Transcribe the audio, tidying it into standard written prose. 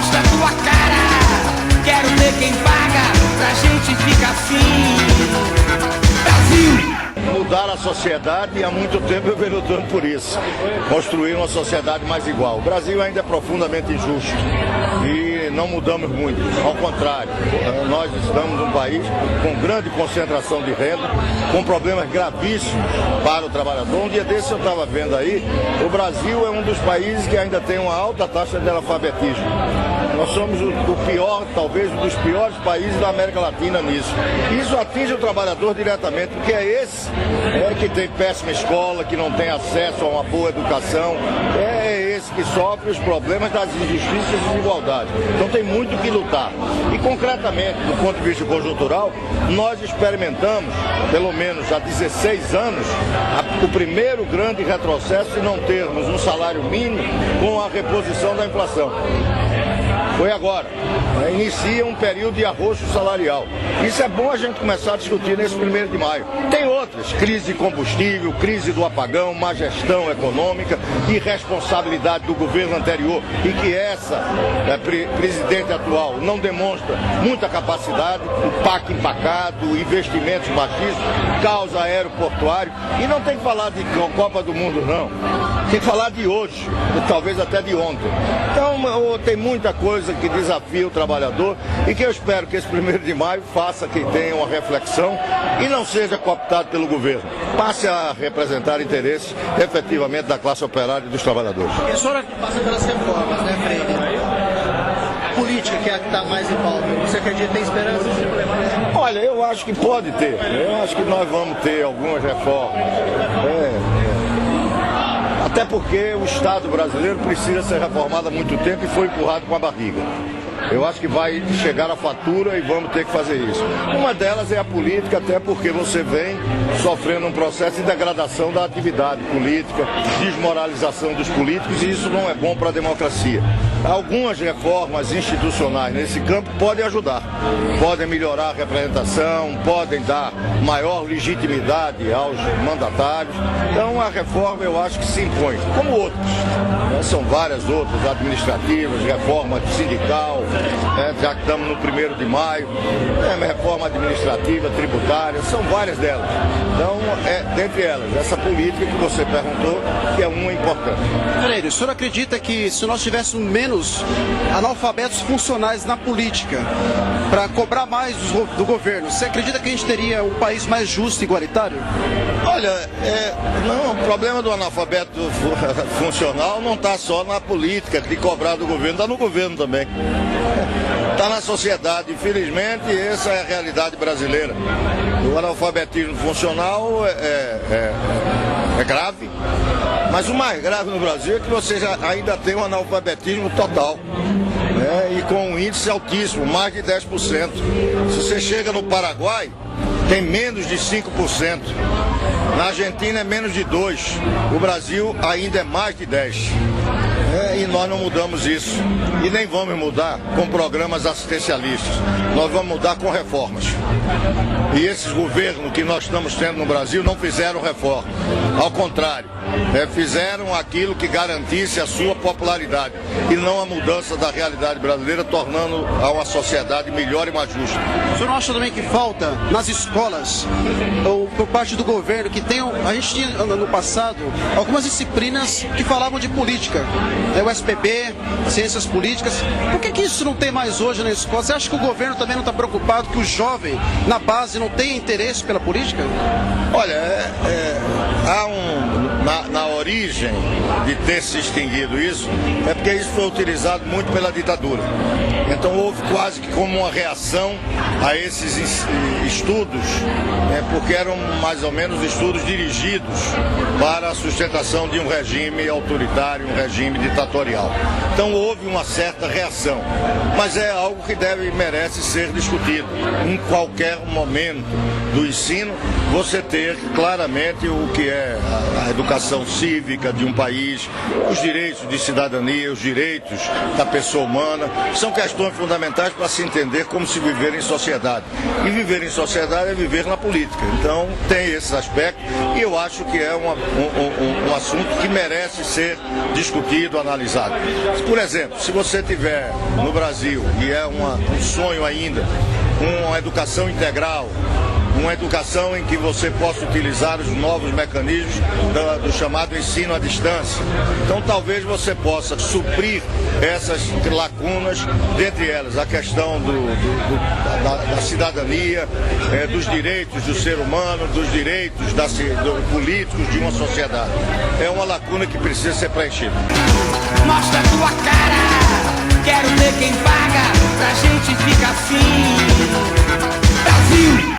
Mostra a tua cara, quero ver quem paga pra gente ficar assim. Brasil! Mudar a sociedade, e há muito tempo eu venho lutando por isso. Construir uma sociedade mais igual. O Brasil ainda é profundamente injusto e não mudamos muito. Ao contrário, nós estamos num país com grande concentração de renda, com problemas gravíssimos para o trabalhador. Um dia desse eu estava vendo aí, o Brasil é um dos países que ainda tem uma alta taxa de analfabetismo. Nós somos o pior, talvez um dos piores países da América Latina nisso. Isso atinge o trabalhador diretamente, porque é esse que tem péssima escola, que não tem acesso a uma boa educação, é esse que sofre os problemas das injustiças e desigualdades. Então tem muito que lutar. E concretamente, do ponto de vista conjuntural, nós experimentamos, pelo menos há 16 anos, o primeiro grande retrocesso de não termos um salário mínimo com a reposição da inflação. Foi agora. Inicia um período de arroxo salarial. Isso é bom a gente começar a discutir nesse 1º de maio. Tem outras, crise de combustível, crise do apagão, má gestão econômica, irresponsabilidade do governo anterior e que essa presidente atual não demonstra muita capacidade, o PAC empacado, investimentos baixíssimos, caos aeroportuário. E não tem que falar de Copa do Mundo, não. Tem que falar de hoje, talvez até de ontem. Então tem muita coisa que desafia o trabalhador e que eu espero que esse 1º de maio faça que tenha uma reflexão e não seja cooptado pelo governo. Passe a representar interesses efetivamente da classe operária e dos trabalhadores. E a senhora passa pelas reformas, né, Freire? A política que é a que está mais em pauta. Você acredita que tem esperança? Olha, eu acho que pode ter. Eu acho que nós vamos ter algumas reformas. Até porque o Estado brasileiro precisa ser reformado há muito tempo e foi empurrado com a barriga. Eu acho que vai chegar a fatura e vamos ter que fazer isso. Uma delas é a política, até porque você vem sofrendo um processo de degradação da atividade política, desmoralização dos políticos, e isso não é bom para a democracia. Algumas reformas institucionais nesse campo podem ajudar, podem melhorar a representação, podem dar maior legitimidade aos mandatários. Então a reforma eu acho que se impõe, como outras. São várias outras, administrativas, reforma sindical, já que estamos no 1º de maio, reforma administrativa, tributária, são várias delas. Então, dentre elas, essa política que você perguntou, que é uma importante. Freire, o senhor acredita que se nós tivéssemos menos analfabetos funcionais na política, para cobrar mais do governo, você acredita que a gente teria um país mais justo e igualitário? Olha, não, o problema do analfabeto funcional não está só na política, de cobrar do governo, está no governo também. Está na sociedade, infelizmente, essa é a realidade brasileira. O analfabetismo funcional é grave, mas o mais grave no Brasil é que você ainda tem um analfabetismo total. E com um índice altíssimo, mais de 10%. Se você chega no Paraguai, tem menos de 5%. Na Argentina é menos de 2%. O Brasil ainda é mais de 10%. E nós não mudamos isso. E nem vamos mudar com programas assistencialistas. Nós vamos mudar com reformas. E esses governos que nós estamos tendo no Brasil não fizeram reforma. Ao contrário, fizeram aquilo que garantisse a sua popularidade e não a mudança da realidade brasileira, tornando a uma sociedade melhor e mais justa. O senhor não acha também que falta nas escolas, ou por parte do governo, que a gente tinha no passado algumas disciplinas que falavam de política, o SPB, ciências políticas? Por que isso não tem mais hoje na escola? Você acha que o governo também não está preocupado que o jovem na base não tem interesse pela política? Olha, na origem de ter se extinguido isso, é porque isso foi utilizado muito pela ditadura. Então houve quase que como uma reação a esses estudos, porque eram mais ou menos estudos dirigidos para a sustentação de um regime autoritário, um regime ditatorial. Então houve uma certa reação, mas é algo que merece ser discutido. Em qualquer momento do ensino, você ter claramente o que é a educação cívica, cívica de um país, os direitos de cidadania, os direitos da pessoa humana, são questões fundamentais para se entender como se viver em sociedade. E viver em sociedade é viver na política. Então tem esses aspectos e eu acho que é um assunto que merece ser discutido, analisado. Por exemplo, se você tiver no Brasil, e é um sonho ainda, uma educação integral, uma educação em que você possa utilizar os novos mecanismos do chamado ensino à distância. Então talvez você possa suprir essas lacunas, dentre elas a questão da cidadania, dos direitos do ser humano, dos direitos políticos de uma sociedade. É uma lacuna que precisa ser preenchida. Mostra a tua cara, quero ver quem paga pra gente ficar assim. Brasil!